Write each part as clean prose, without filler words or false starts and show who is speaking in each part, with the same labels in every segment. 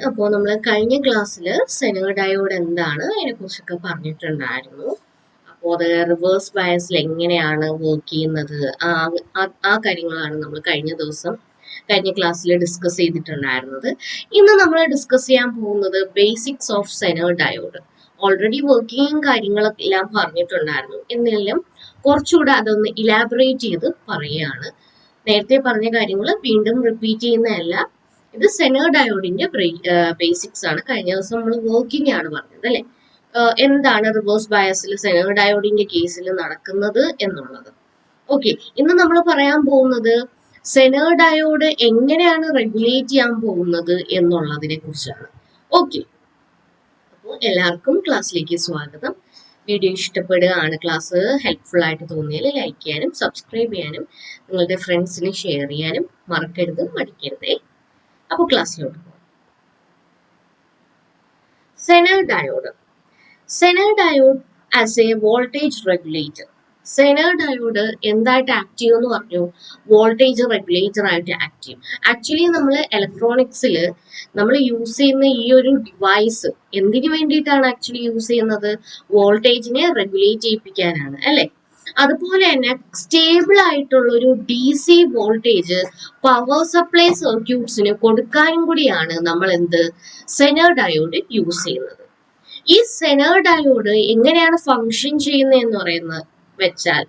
Speaker 1: അപ്പോൾ നമ്മൾ കഴിഞ്ഞ ക്ലാസ്സിൽ സെനർ ഡയോഡ് എന്താണ് അതിനെക്കുറിച്ചൊക്കെ പറഞ്ഞിട്ടുണ്ടായിരുന്നു. അപ്പോൾ അത് റിവേഴ്സ് ബയസിൽ എങ്ങനെയാണ് വർക്ക് ചെയ്യുന്നത്, ആ കാര്യങ്ങളാണ് നമ്മൾ കഴിഞ്ഞ ക്ലാസ്സിൽ ഡിസ്കസ് ചെയ്തിട്ടുണ്ടായിരുന്നത്. ഇന്ന് നമ്മൾ ഡിസ്കസ് ചെയ്യാൻ പോകുന്നത് basics of Zener diode. Already working കാര്യങ്ങളെല്ലാം പറഞ്ഞിട്ടുണ്ടായിരുന്നു, എന്നാലും കുറച്ചുകൂടെ അതൊന്ന് ഇലാബറേറ്റ് ചെയ്ത് പറയുകയാണ്. നേരത്തെ പറഞ്ഞ കാര്യങ്ങൾ വീണ്ടും റിപ്പീറ്റ് ചെയ്യുന്നതല്ല. ഇത് സെനർ ഡയോഡിന്റെ ബേസിക്സ് ആണ്. കഴിഞ്ഞ ദിവസം നമ്മൾ വർക്കിംഗ് ആണ് പറഞ്ഞത് അല്ലെ, എന്താണ് റിവേഴ്സ് ബയസിൽ സെനർ ഡയോഡിന്റെ കേസിൽ നടക്കുന്നത് എന്നുള്ളത്. ഓക്കെ, ഇന്ന് നമ്മൾ പറയാൻ പോകുന്നത് സെനർ ഡയോഡ് എങ്ങനെയാണ് റെഗുലേറ്റ് ചെയ്യാൻ പോകുന്നത് എന്നുള്ളതിനെ കുറിച്ചാണ്. ഓക്കെ, അപ്പോൾ എല്ലാവർക്കും ക്ലാസ്സിലേക്ക് സ്വാഗതം. വീഡിയോ ഇഷ്ടപ്പെടുകയാണ്, ക്ലാസ് ഹെൽപ്ഫുൾ ആയിട്ട് തോന്നിയാൽ ലൈക്ക് ചെയ്യാനും സബ്സ്ക്രൈബ് ചെയ്യാനും നിങ്ങളുടെ ഫ്രണ്ട്സിന് ഷെയർ ചെയ്യാനും മറക്കരുത്, മടിക്കരുതേ. അപ്പോൾ ക്ലാസ്സിലോട്ട് പോകാം. Zener diode as A voltage regulator. Zener diode എന്തായിട്ട് ആക്ട് ചെയ്യും എന്ന് പറഞ്ഞു? വോൾട്ടേജ് റെഗുലേറ്റർ ആയിട്ട് ആക്ട് ചെയ്യും. ആക്ച്വലി നമ്മൾ ഇലക്ട്രോണിക്സിൽ നമ്മൾ യൂസ് ചെയ്യുന്ന ഈ ഒരു ഡിവൈസ് എന്തിനു വേണ്ടിയിട്ടാണ് ആക്ച്വലി യൂസ് ചെയ്യുന്നത്? വോൾട്ടേജിനെ റെഗുലേറ്റ് ചെയ്യിപ്പിക്കാനാണ് അല്ലെ. അതുപോലെ തന്നെ സ്റ്റേബിൾ ആയിട്ടുള്ള ഒരു DC വോൾട്ടേജ് പവർ സപ്ലൈ സർക്യൂട്ട്സിന് കൊടുക്കാനും കൂടിയാണ് നമ്മൾ സെനർ ഡയോഡ് യൂസ് ചെയ്യുന്നത്. ഈ സെനർ ഡയോഡ് എങ്ങനെയാണ് ഫങ്ഷൻ ചെയ്യുന്നത് എന്ന് പറയുന്നത് വെച്ചാൽ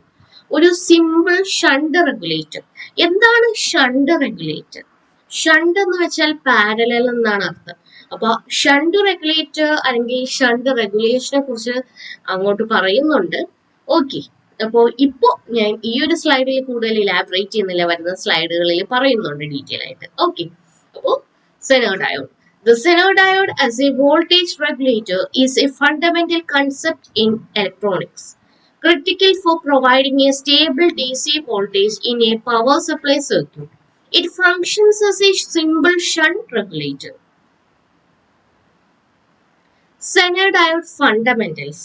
Speaker 1: ഒരു സിമ്പിൾ ഷണ്ട് റെഗുലേറ്റർ. എന്താണ് ഷണ്ട് റെഗുലേറ്റർ? ഷണ്ട് എന്ന് വെച്ചാൽ പാരലൽ എന്നാണ് അർത്ഥം. അപ്പൊ ഷണ്ട് റെഗുലേറ്റർ അല്ലെങ്കിൽ ഷണ്ട് റെഗുലേഷനെ കുറിച്ച് അങ്ങോട്ട് പറയുന്നുണ്ട്. ഓക്കെ, അപ്പോൾ ഇപ്പോൾ ഞാൻ ഈ ഒരു സ്ലൈഡിൽ കൂടുതൽ ഇലാബറേറ്റ് ചെയ്യുന്നില്ല, വരുന്ന സ്ലൈഡുകളിൽ പറയുന്നുണ്ട് ഡീറ്റെയിൽ ആയിട്ട്. ഓക്കെ, അപ്പോൾ Zener diode. The Zener diode as a voltage regulator is a fundamental concept in electronics, critical for providing a stable DC voltage in a power supply circuit. It functions as a simple shunt regulator. Zener diode fundamentals.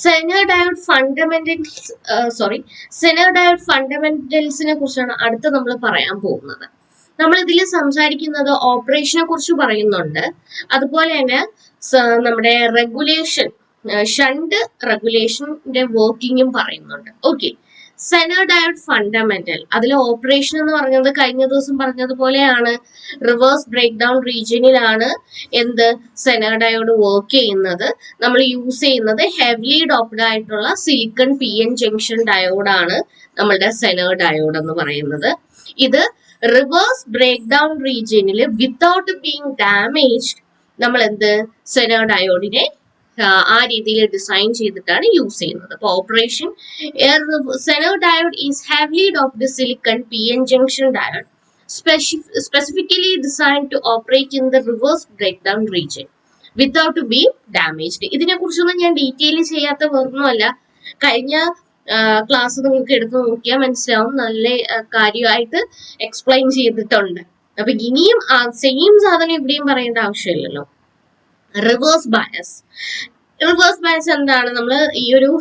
Speaker 1: Zener diode fundamentals കുറിച്ചാണ് അടുത്ത നമ്മൾ പറയാൻ പോകുന്നത്. നമ്മൾ ഇതിൽ സംസാരിക്കുന്നത് ഓപ്പറേഷനെ കുറിച്ച് പറയുന്നുണ്ട്, അതുപോലെ തന്നെ നമ്മുടെ റെഗുലേഷൻ, ഷണ്ട് റെഗുലേഷന്റെ വർക്കിങ്ങും പറയുന്നുണ്ട്. ഓക്കെ, സെനർ ഡയോഡ് ഫണ്ടമെന്റൽ, അതിലെ ഓപ്പറേഷൻ എന്ന് പറഞ്ഞത് കഴിഞ്ഞ ദിവസം പറഞ്ഞതുപോലെയാണ്. റിവേഴ്സ് ബ്രേക്ക് ഡൗൺ റീജിയനിലാണ് സെനർ ഡയോഡ് വർക്ക് ചെയ്യുന്നത്. നമ്മൾ യൂസ് ചെയ്യുന്നത് ഹെവിലി ഡോപ്ഡ് ആയിട്ടുള്ള സിലിക്കൺ PN ജംഗ്ഷൻ ഡയോഡാണ് നമ്മളുടെ സെനർ ഡയോഡ് എന്ന് പറയുന്നത്. ഇത് റിവേഴ്സ് ബ്രേക്ക് ഡൗൺ റീജിയനിൽ വിത്തൗട്ട് ബീങ് ഡാമേജ്ഡ് നമ്മൾ സെനർ ഡയോഡിനെ ആ രീതിയിൽ ഡിസൈൻ ചെയ്തിട്ടാണ് യൂസ് ചെയ്യുന്നത്. അപ്പൊ operation zener diode is heavily doped silicon PN junction diode specifically design to operate in the reverse break down region without being damaged. ഇതിനെ കുറിച്ചൊന്നും ഞാൻ ഡീറ്റെയിൽ ചെയ്യാത്ത വേറൊന്നുമല്ല. കഴിഞ്ഞ ക്ലാസ് നിങ്ങൾക്ക് എടുത്ത് നോക്കിയാൽ മനസ്സിലാവും, നല്ല കാര്യമായിട്ട് എക്സ്പ്ലെയിൻ ചെയ്തിട്ടുണ്ട്. അപ്പൊ ഇനിയും സെയിം സാധനം ഇവിടെയും പറയേണ്ട ആവശ്യമില്ലല്ലോ. റിവേഴ്സ് ബയസ് എന്താണ്? നമ്മൾ ഈ ഒരു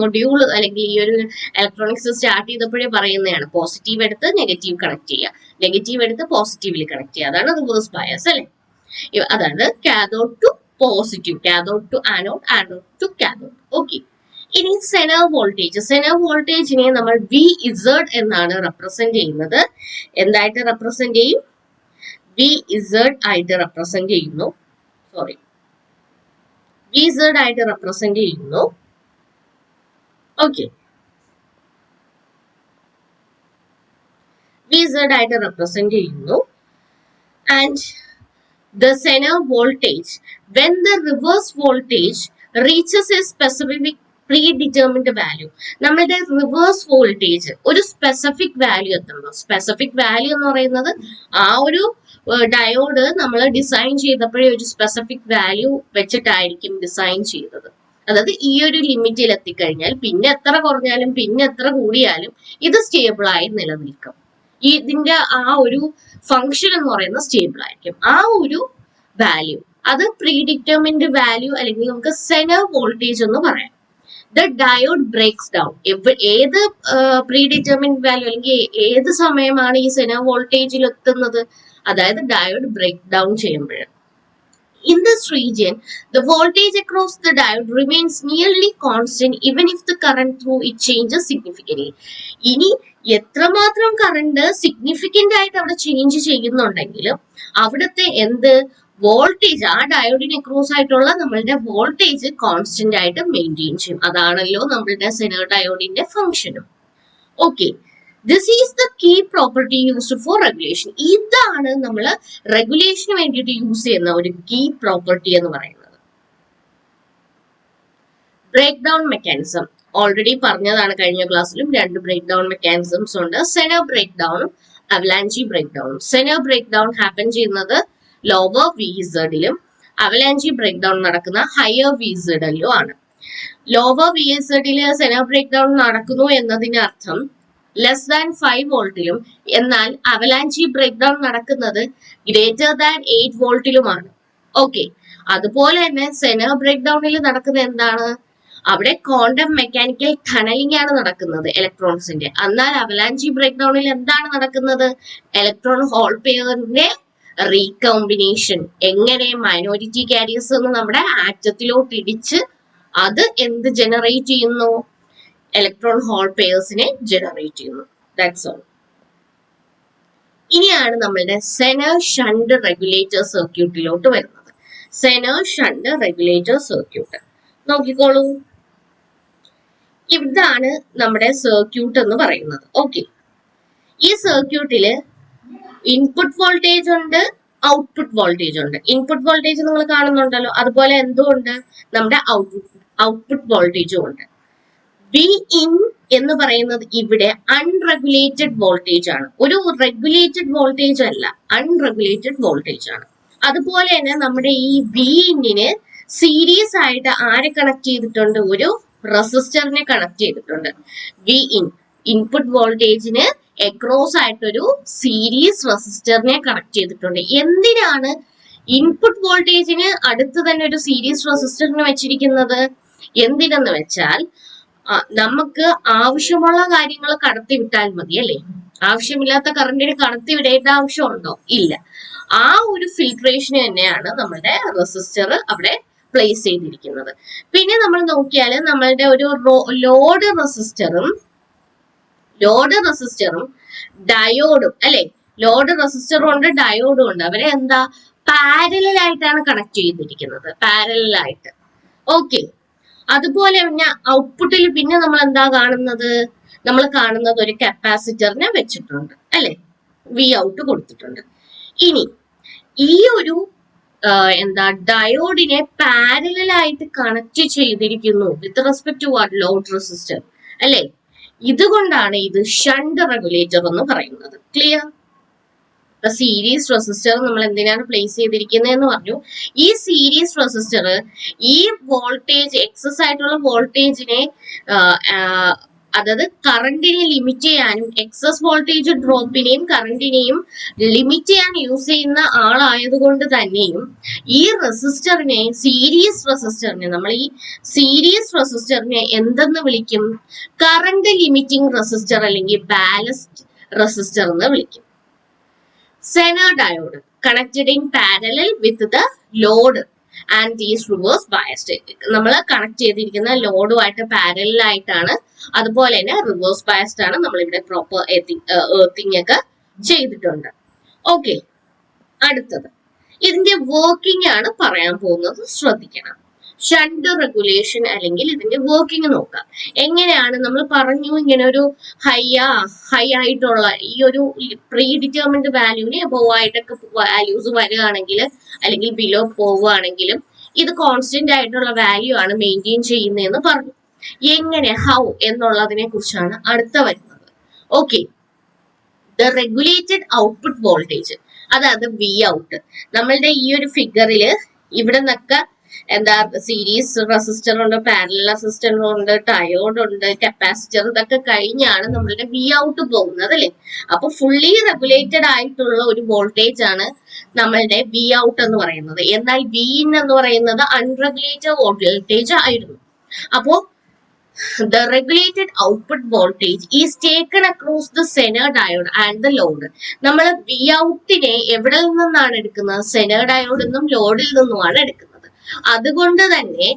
Speaker 1: മൊഡ്യൂൾ അല്ലെങ്കിൽ ഈ ഒരു ഇലക്ട്രോണിക്സ് സ്റ്റാർട്ട് ചെയ്തപ്പോഴേ പറയുന്നതാണ്. പോസിറ്റീവ് എടുത്ത് നെഗറ്റീവ് കണക്ട് ചെയ്യുക, നെഗറ്റീവ് എടുത്ത് പോസിറ്റീവിൽ കണക്ട് ചെയ്യുക, അതാണ് റിവേഴ്സ് ബയസ് അല്ലെ. അതായത് cathode to positive, cathode to anode, anode to cathode. Okay, ഇനി സെനർ വോൾട്ടേജിനെ നമ്മൾ VZ എന്നാണ് റെപ്രസെന്റ് ചെയ്യുന്നത്. എന്തായിട്ട് റെപ്രസെന്റ് ചെയ്യും? VZ ആയിട്ട് റെപ്രസെന്റ് ചെയ്യുന്നു. VZ ആയിട്ട് റെപ്രസെന്റ് ചെയ്യുന്നു. ഓക്കെ, VZ ആയിട്ട് റെപ്രസെന്റ് ചെയ്യുന്നു. And the Zener voltage, when the reverse voltage reaches a specific predetermined value, നമ്മുടെ റിവേഴ്സ് വോൾട്ടേജ് ഒരു സ്പെസിഫിക് വാല്യൂ എത്തുമ്പോൾ, സ്പെസിഫിക് വാല്യൂ എന്ന് പറയുന്നത് ആ ഒരു ഡയോഡ് നമ്മൾ ഡിസൈൻ ചെയ്തപ്പോഴേ ഒരു സ്പെസിഫിക് വാല്യൂ വെച്ചിട്ടായിരിക്കും ഡിസൈൻ ചെയ്തത്. അതായത് ഈ ഒരു ലിമിറ്റിൽ എത്തിക്കഴിഞ്ഞാൽ പിന്നെ എത്ര കുറഞ്ഞാലും പിന്നെ എത്ര കൂടിയാലും ഇത് സ്റ്റേബിൾ ആയി നിലനിൽക്കും. ഇതിന്റെ ആ ഒരു ഫങ്ഷൻ എന്ന് പറയുന്നത് സ്റ്റേബിൾ ആയിരിക്കും. ആ ഒരു വാല്യൂ, അത് പ്രീഡിറ്റർമിൻഡ് വാല്യൂ അല്ലെങ്കിൽ നമുക്ക് സെനർ വോൾട്ടേജ് എന്ന് പറയാം. The diode breaks down. ഏത് പ്രീഡിറ്റർമിൻഡ് വാല്യൂ അല്ലെങ്കിൽ ഏത് സമയമാണ് ഈ സെനർ വോൾട്ടേജിൽ എത്തുന്നത്? അതായത് ഡയോഡ് ബ്രേക്ക് ഡൗൺ ചെയ്യുമ്പോൾ. In this region, the voltage across the diode remains nearly constant even if the current through it changes significantly. ഇനി എത്രമാത്രം കറണ്ട് സിഗ്നിഫിക്കന്റ് ആയിട്ട് അവിടെ ചേഞ്ച് ചെയ്യുന്നുണ്ടെങ്കിലും അവിടുത്തെ എന്ത് വോൾട്ടേജ്, ആ ഡയോഡിന് അക്രോസ് ആയിട്ടുള്ള നമ്മളുടെ വോൾട്ടേജ് കോൺസ്റ്റന്റ് ആയിട്ട് മെയിൻറ്റെയിൻ ചെയ്യും. അതാണല്ലോ നമ്മളുടെ സെനർ ഡയോഡിന്റെ ഫംഗ്ഷനും. Okay, this is the key property used for regulation. ഇതാണ് നമ്മൾ റെഗുലേഷന് വേണ്ടിയിട്ട് യൂസ് ചെയ്യുന്ന ഒരു കീ പ്രോപ്പർട്ടി എന്ന് പറയുന്നത്. ബ്രേക്ക് ഡൗൺ മെക്കാനിസം ഓൾറെഡി പറഞ്ഞതാണ് കഴിഞ്ഞ ക്ലാസ്സിലും. രണ്ട് ബ്രേക്ക് ഡൗൺ മെക്കാനിസംസ് ഉണ്ട്, സെനർ ബ്രേക്ക് ഡൗണും അവലാഞ്ചി ബ്രേക്ക് ഡൗണും. സെനർ ബ്രേക്ക് ഡൗൺ ഹാപ്പൻ ചെയ്യുന്നത് ലോവർ VZ-ലും അവലാഞ്ചി ബ്രേക്ക് ഡൗൺ നടക്കുന്ന ഹയർ VZ-ലും ആണ്. ലോവർ VZ-ല് സെനർ ബ്രേക്ക് ഡൗൺ നടക്കുന്നു എന്നതിന്റെ അർത്ഥം ലെസ് ദാൻ 5 വോൾട്ടിലും, എന്നാൽ അവലാഞ്ചി ബ്രേക്ക് ഡൗൺ നടക്കുന്നത് ഗ്രേറ്റർ ദാൻ 8 വോൾട്ടിലുമാണ്. ഓക്കെ, അതുപോലെ തന്നെ സെനർ ബ്രേക്ക് ഡൗണിൽ നടക്കുന്നത് എന്താണ്? അവിടെ ക്വാണ്ടം മെക്കാനിക്കൽ ടണലിംഗ് ആണ് നടക്കുന്നത് ഇലക്ട്രോൺസിന്റെ. എന്നാൽ അവലാഞ്ചി ബ്രേക്ക് ഡൗണിൽ എന്താണ് നടക്കുന്നത്? ഇലക്ട്രോൺ ഹോൾ പെയറിന്റെ റീകോമ്പിനേഷൻ. എങ്ങനെ മൈനോറിറ്റി കാരിയേഴ്സ് എന്ന് നമ്മുടെ ആറ്റത്തിലോട്ട് ഇടിച്ച് അത് എന്ത് ജനറേറ്റ് ചെയ്യുന്നു? ഇലക്ട്രോൺ ഹോൾ പെയർസിനെ ജനറേറ്റ് ചെയ്യുന്നു. That's all. ഇനിയാണ് നമ്മളുടെ സെനർ ഷണ്ട് റെഗുലേറ്റർ സർക്യൂട്ടിലോട്ട് വരുന്നത്. സെനർ ഷണ്ട് റെഗുലേറ്റർ സർക്യൂട്ട് നോക്കിക്കോളൂ. ഇതാണ് നമ്മുടെ സർക്യൂട്ട് എന്ന് പറയുന്നത്. ഓക്കെ, ഈ സർക്യൂട്ടില് ഇൻപുട്ട് വോൾട്ടേജ് ഉണ്ട്, ഔട്ട്പുട്ട് വോൾട്ടേജ് ഉണ്ട്. ഇൻപുട്ട് വോൾട്ടേജ് നിങ്ങൾ കാണുന്നുണ്ടല്ലോ, അതുപോലെ എന്തുകൊണ്ട് നമ്മുടെ ഔട്ട്പുട്ട് വോൾട്ടേജും ഉണ്ട്. വി ഇൻ എന്ന് പറയുന്നത് ഇവിടെ അൺറെഗുലേറ്റഡ് വോൾട്ടേജ് ആണ്, ഒരു റെഗുലേറ്റഡ് വോൾട്ടേജ് അല്ല, അൺറെഗുലേറ്റഡ് വോൾട്ടേജ് ആണ്. അതുപോലെ തന്നെ നമ്മുടെ ഈ വി ഇന്നിന് സീരീസ് ആയിട്ട് ആരെ കണക്ട് ചെയ്തിട്ടുണ്ട്? ഒരു റെസിസ്റ്ററിനെ കണക്ട് ചെയ്തിട്ടുണ്ട്. വി ഇൻ ഇൻപുട്ട് വോൾട്ടേജിന് എക്രോസ് ആയിട്ടൊരു സീരീസ് റെസിസ്റ്ററിനെ കണക്ട് ചെയ്തിട്ടുണ്ട്. എന്തിനാണ് ഇൻപുട്ട് വോൾട്ടേജിന് അടുത്ത് തന്നെ ഒരു സീരീസ് റെസിസ്റ്ററിനെ വെച്ചിരിക്കുന്നത്? എന്തിനെന്ന് വെച്ചാൽ നമുക്ക് ആവശ്യമുള്ള കാര്യങ്ങൾ കടത്തി വിട്ടാൽ മതി അല്ലേ. ആവശ്യമില്ലാത്ത കറണ്ടിന് കടത്തി വിടേണ്ട ആവശ്യമുണ്ടോ? ഇല്ല. ആ ഒരു ഫിൽട്രേഷന് തന്നെയാണ് നമ്മളുടെ റെസിസ്റ്റർ അവിടെ പ്ലേസ് ചെയ്തിരിക്കുന്നത്. പിന്നെ നമ്മൾ നോക്കിയാൽ നമ്മളുടെ ഒരു ലോഡ് റെസിസ്റ്ററും ഡയോഡും അല്ലെ, ലോഡ് റെസിസ്റ്ററും ഉണ്ട് ഡയോഡും ഉണ്ട്. അവരെ എന്താ പാരലൽ ആയിട്ടാണ് കണക്ട് ചെയ്തിരിക്കുന്നത്, പാരലൽ ആയിട്ട്. ഓക്കെ, അതുപോലെ പിന്നെ ഔട്ട്പുട്ടിൽ പിന്നെ നമ്മൾ എന്താ കാണുന്നത്? നമ്മൾ കാണുന്നത് ഒരു കപ്പാസിറ്ററിനെ വെച്ചിട്ടുണ്ട് അല്ലെ, വി ഔട്ട് കൊടുത്തിട്ടുണ്ട്. ഇനി ഈ ഒരു ഡയോഡിനെ പാരലൽ ആയിട്ട് കണക്ട് ചെയ്തിരിക്കുന്നു with respect to what? Load resistor അല്ലെ. ഇതുകൊണ്ടാണ് ഇത് ഷണ്ട് റെഗുലേറ്റർ എന്ന് പറയുന്നത്. ക്ലിയർ? സീരീസ് റെസിസ്റ്റർ നമ്മൾ എന്തിനാണ് പ്ലേസ് ചെയ്തിരിക്കുന്നത് എന്ന് പറഞ്ഞു. ഈ സീരീസ് റെസിസ്റ്റർ ഈ വോൾട്ടേജ്, എക്സസ് ആയിട്ടുള്ള വോൾട്ടേജിനെ, അതായത് കറണ്ടിനെ ലിമിറ്റ് ചെയ്യാനും എക്സസ് വോൾട്ടേജ് ഡ്രോപ്പിനെയും കറണ്ടിനെയും ലിമിറ്റ് ചെയ്യാൻ യൂസ് ചെയ്യുന്ന ആളായതുകൊണ്ട് തന്നെയും ഈ റെസിസ്റ്ററിനെ, നമ്മൾ ഈ സീരീസ് റെസിസ്റ്ററിനെ എന്തെന്ന് വിളിക്കും? കറണ്ട് ലിമിറ്റിംഗ് റെസിസ്റ്റർ അല്ലെങ്കിൽ ബാലസ്റ്റ് റെസിസ്റ്റർ എന്ന് വിളിക്കും. Zener diode connected in parallel with the load and is reverse biased. നമ്മൾ കണക്ട് ചെയ്തിരിക്കുന്ന ലോഡുമായിട്ട് പാരലൽ ആയിട്ടാണ്, അതുപോലെ തന്നെ റിവേഴ്സ് ബയസ്ഡ് ആണ്. നമ്മളിവിടെ പ്രോപ്പർ എർത്തിങ് ഒക്കെ ചെയ്തിട്ടുണ്ട്. ഓക്കെ, അടുത്തത് ഇതിന്റെ വർക്കിംഗ് ആണ് പറയാൻ പോകുന്നത്, ശ്രദ്ധിക്കണം. ഷണ്ട് റെഗുലേഷൻ അല്ലെങ്കിൽ ഇതിന്റെ വർക്കിംഗ് നോക്കാം. എങ്ങനെയാണ് നമ്മൾ പറഞ്ഞു, ഇങ്ങനെ ഒരു ഹൈ ആയിട്ടുള്ള ഈ ഒരു പ്രീ ഡിറ്റർമിൻഡ് വാല്യൂവിന് എബോവ് ആയിട്ടൊക്കെ വാല്യൂസ് വരികയാണെങ്കിൽ അല്ലെങ്കിൽ ബിലോ പോവുകയാണെങ്കിലും ഇത് കോൺസ്റ്റന്റ് ആയിട്ടുള്ള വാല്യൂ ആണ് മെയിൻറ്റെയിൻ ചെയ്യുന്നതെന്ന് പറഞ്ഞു. എങ്ങനെ, ഹൗ എന്നുള്ളതിനെ കുറിച്ചാണ് അടുത്ത വരുന്നത്. Okay, the regulated output voltage, അതായത് വി ഔട്ട്. നമ്മളുടെ ഈ ഒരു ഫിഗറില് ഇവിടെ നിന്നൊക്കെ സീരീസ് റെസിസ്റ്റർ ഉണ്ട്, പാരലൽ റെസിസ്റ്റർ ഉണ്ട്, ഡയോഡ് ഉണ്ട്, കപ്പാസിറ്റർ, ഇതൊക്കെ കഴിഞ്ഞാണ് നമ്മളുടെ വി ഔട്ട് പോകുന്നത് അല്ലെ. അപ്പൊ ഫുള്ളി റെഗുലേറ്റഡ് ആയിട്ടുള്ള ഒരു വോൾട്ടേജ് ആണ് നമ്മളുടെ വി ഔട്ട് എന്ന് പറയുന്നത്. എന്നാൽ വി ഇൻ എന്ന് പറയുന്നത് അൺറെഗുലേറ്റഡ് വോൾട്ടേജ് ആയിരുന്നു. അപ്പോ the regulated output voltage is taken across the Zener diode and the load. നമ്മൾ വി ഔട്ടിനെ എവിടെ നിന്നാണ് എടുക്കുന്നത്? സെനർ ഡയോഡിൽ നിന്നും ലോഡിൽ നിന്നുമാണ് എടുക്കുന്നത്. അതുകൊണ്ട് തന്നെ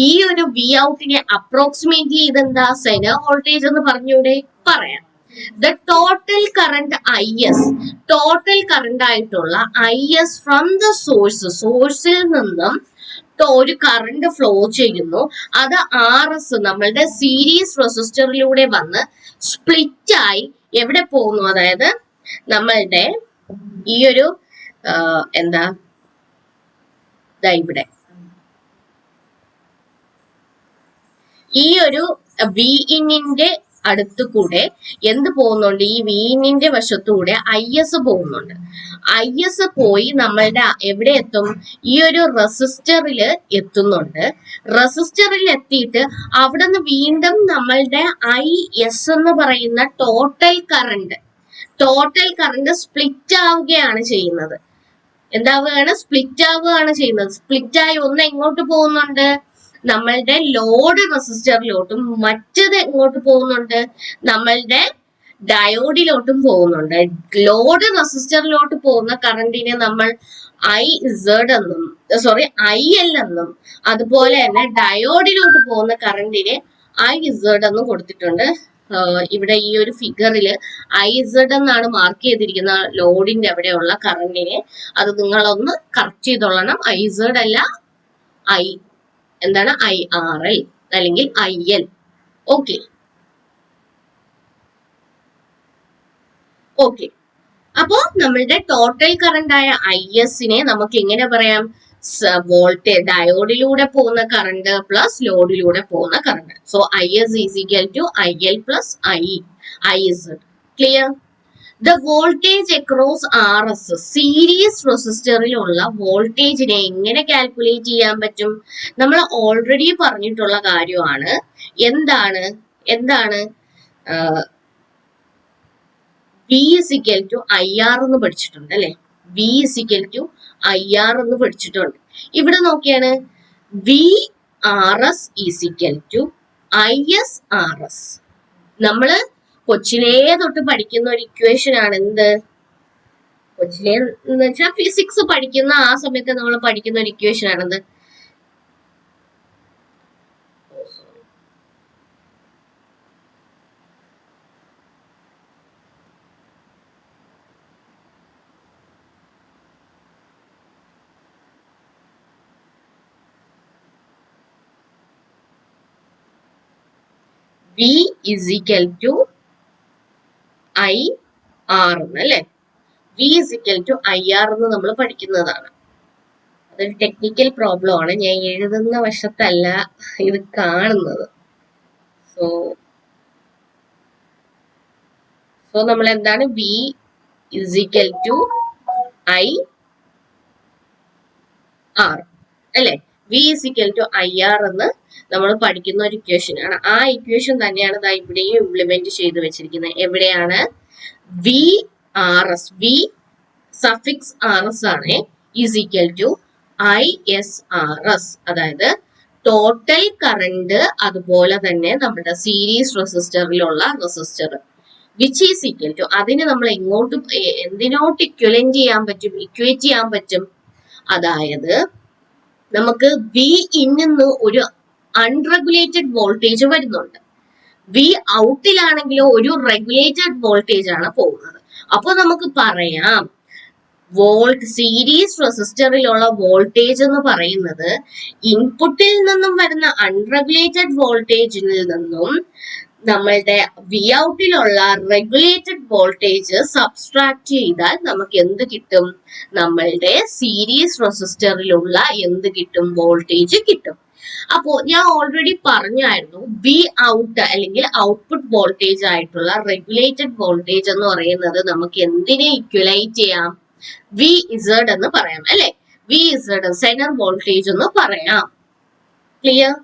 Speaker 1: ഈ ഒരു വി ഔട്ടിനെ അപ്രോക്സിമേറ്റ്ലി ഇതെന്താ സെനർ വോൾട്ടേജ് എന്ന് പറഞ്ഞൂടെ? പറയാം. The total current IS, total current ആയിട്ടുള്ള IS from the സോഴ്സിൽ നിന്നും ഒരു കറണ്ട് ഫ്ലോ ചെയ്യുന്നു. അത് RS നമ്മളുടെ സീരീസ് റെസിസ്റ്ററിലൂടെ വന്ന് സ്പ്ലിറ്റ് ആയി എവിടെ പോകുന്നു? അതായത് നമ്മളുടെ ഈ ഒരു എന്താ ഇവിടെ ഈ ഒരു വി ഇന്നിന്റെ അടുത്തു കൂടെ എന്ത് പോകുന്നുണ്ട്? ഈ വീനിന്റെ വശത്തൂടെ IS പോകുന്നുണ്ട്. IS പോയി നമ്മളുടെ എവിടെ എത്തും? ഈ ഒരു റെസിസ്റ്ററിൽ എത്തുന്നുണ്ട്. റെസിസ്റ്ററിൽ എത്തിയിട്ട് അവിടെ നിന്ന് വീണ്ടും നമ്മളുടെ IS എന്ന് പറയുന്ന ടോട്ടൽ കറണ്ട് സ്പ്ലിറ്റ് ആവുകയാണ് ചെയ്യുന്നത്. എന്താവുകയാണ്? സ്പ്ലിറ്റ് ആവുകയാണ് ചെയ്യുന്നത്. സ്പ്ലിറ്റ് ആയി ഒന്ന് എങ്ങോട്ട് പോകുന്നുണ്ട്? നമ്മളുടെ ലോഡ് റെസിസ്റ്ററിലോട്ടും മറ്റത് എങ്ങോട്ട് പോകുന്നുണ്ട്? നമ്മളുടെ ഡയോഡിലോട്ടും പോകുന്നുണ്ട്. ലോഡ് റെസിസ്റ്ററിലോട്ട് പോകുന്ന കറണ്ടിനെ നമ്മൾ IL എന്നും അതുപോലെ തന്നെ ഡയോഡിലോട്ട് പോകുന്ന കറണ്ടിനെ IZ എന്നും കൊടുത്തിട്ടുണ്ട്. ഇവിടെ ഈ ഒരു ഫിഗറിൽ IZ എന്നാണ് മാർക്ക് ചെയ്തിരിക്കുന്ന ലോഡിന്റെ അവിടെയുള്ള കറണ്ടിനെ. അത് നിങ്ങളൊന്ന് കറക്റ്റ് ചെയ്തോളണം. IZ അല്ല, എന്താണ് IRL അല്ലെങ്കിൽ IL. ഓക്കെ. അപ്പോ നമ്മളുടെ ടോട്ടൽ കറണ്ട് ആയ ISനെ നമുക്ക് എങ്ങനെ പറയാം? വോൾട്ടേജ് ഡയോഡിലൂടെ പോകുന്ന കറണ്ട് പ്ലസ് ലോഡിലൂടെ പോകുന്ന current. So IS is equal to IL plus IZ. Clear? The voltage across RS series റെസിസ്റ്ററിലുള്ള വോൾട്ടേജിനെ എങ്ങനെ കാൽക്കുലേറ്റ് ചെയ്യാൻ പറ്റും? നമ്മൾ ഓൾറെഡി പറഞ്ഞിട്ടുള്ള കാര്യമാണ്. എന്താണ് V is equal to IR എന്ന് പഠിച്ചിട്ടുണ്ട് അല്ലെ? V is equal to IR എന്ന് പഠിച്ചിട്ടുണ്ട്. ഇവിടെ നോക്കിയാണ് VRS is equal to ISRS. നമ്മള് കൊച്ചിലേ തൊട്ട് പഠിക്കുന്ന ഒരു ഇക്വേഷൻ ആണ്. എന്ത് കൊച്ചിലേ എന്ന് വെച്ചാൽ ഫിസിക്സ് പഠിക്കുന്ന ആ സമയത്ത് നമ്മൾ പഠിക്കുന്ന ഒരു equation ആണെന്ത്? V is equal to IR അല്ലെ? V is equal to IR എന്ന് നമ്മൾ പഠിക്കുന്നതാണ്. അതൊരു ടെക്നിക്കൽ പ്രോബ്ലം ആണ്. ഞാൻ എഴുതുന്ന വശത്തല്ല ഇത് കാണുന്നത്. സോ നമ്മൾ എന്താണ്? V is equal to IR അല്ലെ? V is equal to IR എന്ന് നമ്മൾ പഠിക്കുന്ന ഒരു ഇക്വേഷൻ ആണ്. ആ ഇക്വേഷൻ തന്നെയാണ് ദാ ഇവിടെയും ഇംപ്ലിമെന്റ് ചെയ്ത് വെച്ചിരിക്കുന്നത്. എവിടെയാണ്? VRS, V സഫിക്സ് RS ആണ്, ഈസ് ഈക്വൽ ടു ISRS. അതായത് ടോട്ടൽ കറണ്ട് അതുപോലെ തന്നെ നമ്മുടെ സീരീസ് റെസിസ്റ്ററിലുള്ള resistor which is equal to, അതിന് നമ്മൾ എങ്ങോട്ട് എന്തിനോട്ട് ഇക്വലന്റ് ഇക്വേറ്റ് ചെയ്യാൻ പറ്റും? അതായത് നമുക്ക് വി ഇന്ന് ഒരു അൺറെഗുലേറ്റഡ് വോൾട്ടേജ് വരുന്നുണ്ട്. വി ഔട്ടിലാണെങ്കിലോ ഒരു റെഗുലേറ്റഡ് വോൾട്ടേജ് ആണ് പോകുന്നത്. അപ്പൊ നമുക്ക് പറയാം സീരീസ് റെസിസ്റ്ററിലുള്ള വോൾട്ടേജ് എന്ന് പറയുന്നത് ഇൻപുട്ടിൽ നിന്നും വരുന്ന അൺറെഗുലേറ്റഡ് വോൾട്ടേജിൽ നിന്നും നമ്മളുടെ വി ഔട്ടിലുള്ള റെഗുലേറ്റഡ് വോൾട്ടേജ് സബ്സ്ട്രാക്ട് ചെയ്താൽ നമുക്ക് എന്ത് കിട്ടും? നമ്മളുടെ സീരീസ് റെസിസ്റ്ററിലുള്ള എന്ത് കിട്ടും? വോൾട്ടേജ് കിട്ടും. അപ്പോ ഞാൻ ഓൾറെഡി പറഞ്ഞായിരുന്നു വി ഔട്ട് അല്ലെങ്കിൽ ഔട്ട്പുട്ട് വോൾട്ടേജ് ആയിട്ടുള്ള റെഗുലേറ്റഡ് വോൾട്ടേജ് എന്ന് പറയുന്നത് നമുക്ക് എന്തിനെ ഇക്വലൈറ്റ് ചെയ്യാം? VZ എന്ന് പറയാം അല്ലെ? VZ സെനർ വോൾട്ടേജ് എന്ന് പറയാം. ക്ലിയർ?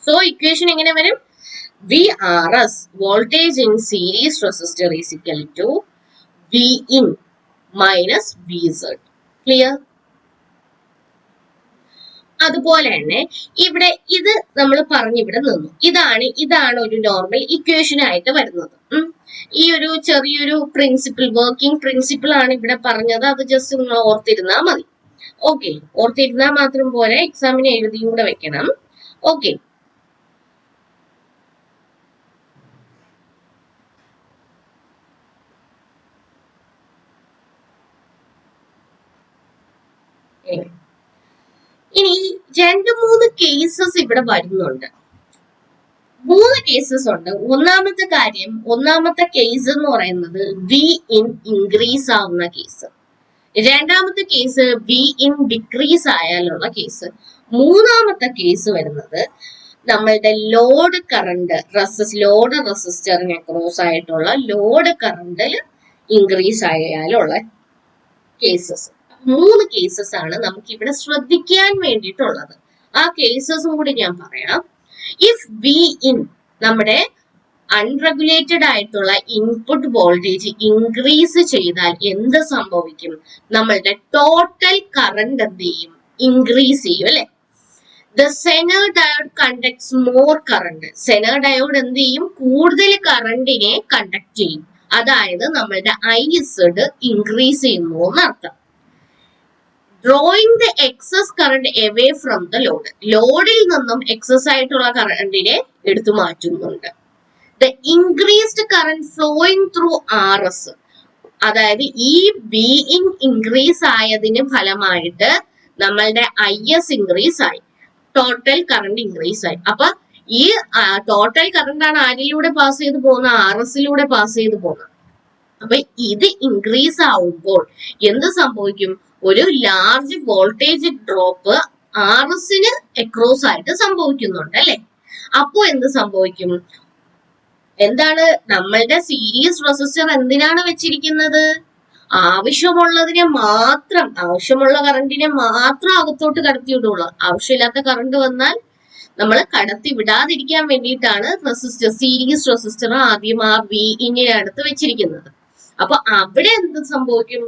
Speaker 1: സോ ഇക്വേഷൻ എങ്ങനെ വരും? VRS voltage in series resistor is equal to V in minus VZ. Clear? അതുപോലെ തന്നെ ഇവിടെ ഇത് നമ്മൾ പറഞ്ഞിവിടെ നിന്നു. ഇതാണ് ഒരു നോർമൽ ഇക്വേഷൻ ആയിട്ട് വരുന്നത്. ഈ ഒരു ചെറിയൊരു പ്രിൻസിപ്പിൾ, വർക്കിംഗ് പ്രിൻസിപ്പിൾ ആണ് ഇവിടെ പറഞ്ഞത്. അത് ജസ്റ്റ് നിങ്ങൾ ഓർത്തിരുന്നാൽ മതി. ഓക്കെ, ഓർത്തിരുന്നാൽ മാത്രം പോലെ എക്സാമിന് എഴുതിയും കൂടെ വെക്കണം. ഓക്കെ, ഇനി 2-3 കേസസ് ഇവിടെ വരുന്നുണ്ട്. 3 കേസസ് ഉണ്ട്. ഒന്നാമത്തെ കേസ് എന്ന് പറയുന്നത് വി ഇൻ ഇൻക്രീസ് ആവുന്ന കേസ്. രണ്ടാമത്തെ കേസ് വി ഇൻ ഡിക്രീസ് ആയാലുള്ള കേസ്. മൂന്നാമത്തെ കേസ് വരുന്നത് നമ്മളുടെ ലോഡ് കറണ്ട് ലോഡ് റെസിസ്റ്ററിന് അക്രോസ് ആയിട്ടുള്ള ലോഡ് കറണ്ടിൽ ഇൻക്രീസ് ആയാലുള്ള കേസസ്. 3 കേസസ് ആണ് നമുക്ക് ഇവിടെ ശ്രദ്ധിക്കാൻ വേണ്ടിയിട്ടുള്ളത്. ആ കേസസും കൂടി ഞാൻ പറയാം. ഇഫ് വി ഇൻ നമ്മുടെ അൺറെഗുലേറ്റഡ് ആയിട്ടുള്ള ഇൻപുട്ട് വോൾട്ടേജ് ഇൻക്രീസ് ചെയ്താൽ എന്ത് സംഭവിക്കും? നമ്മളുടെ ടോട്ടൽ കറണ്ട് എന്ത് ചെയ്യും? ഇൻക്രീസ് ചെയ്യും, അല്ലെ? The Zener diode conducts more current. Zener diode എന്ത് ചെയ്യും? കൂടുതൽ കറണ്ടിനെ കണ്ടക്ട് ചെയ്യും. അതായത് നമ്മളുടെ ഐസഡ് ഇൻക്രീസ് ചെയ്യുന്നു എന്നർത്ഥം. Drawing the excess current away from the load. ലോഡിൽ നിന്നും എക്സസ് ആയിട്ടുള്ള കറണ്ടിനെ എടുത്തു മാറ്റുന്നുണ്ട്. The increased current flowing through R S. അതായത് ഈ ബി ഇൻ ഇൻക്രീസ് ആയതിന് ഫലമായിട്ട് നമ്മളുടെ ഐ എസ് ഇൻക്രീസ് ആയി, ടോട്ടൽ കറണ്ട് ഇൻക്രീസ് ആയി. അപ്പൊ ഈ ടോട്ടൽ കറണ്ട് ആണ് ആരിലൂടെ പാസ് ചെയ്ത് പോകുന്നത്? ആർ എസിലൂടെ പാസ് ചെയ്ത് പോകുന്നത്. അപ്പൊ ഇത് ഇൻക്രീസ് ആവുമ്പോൾ എന്ത് സംഭവിക്കും? ഒരു ലാർജ് വോൾട്ടേജ് ഡ്രോപ്പ് ആർ എസിന് അക്രോസ് ആയിട്ട് സംഭവിക്കുന്നുണ്ട്, അല്ലെ? അപ്പോ എന്ത് സംഭവിക്കും? എന്താണ് നമ്മളുടെ സീരീസ് റെസിസ്റ്റർ എന്തിനാണ് വെച്ചിരിക്കുന്നത്? ആവശ്യമുള്ളതിനെ മാത്രം, ആവശ്യമുള്ള കറണ്ടിനെ മാത്രം അകത്തോട്ട് കടത്തി വിടുള്ളൂ. ആവശ്യമില്ലാത്ത കറണ്ട് വന്നാൽ നമ്മൾ കടത്തി വിടാതിരിക്കാൻ വേണ്ടിയിട്ടാണ് സീരീസ് റെസിസ്റ്റർ ആദ്യം ആ വി ഇനെ അടുത്ത് വെച്ചിരിക്കുന്നത്. അപ്പൊ അവിടെ എന്ത് സംഭവിക്കും?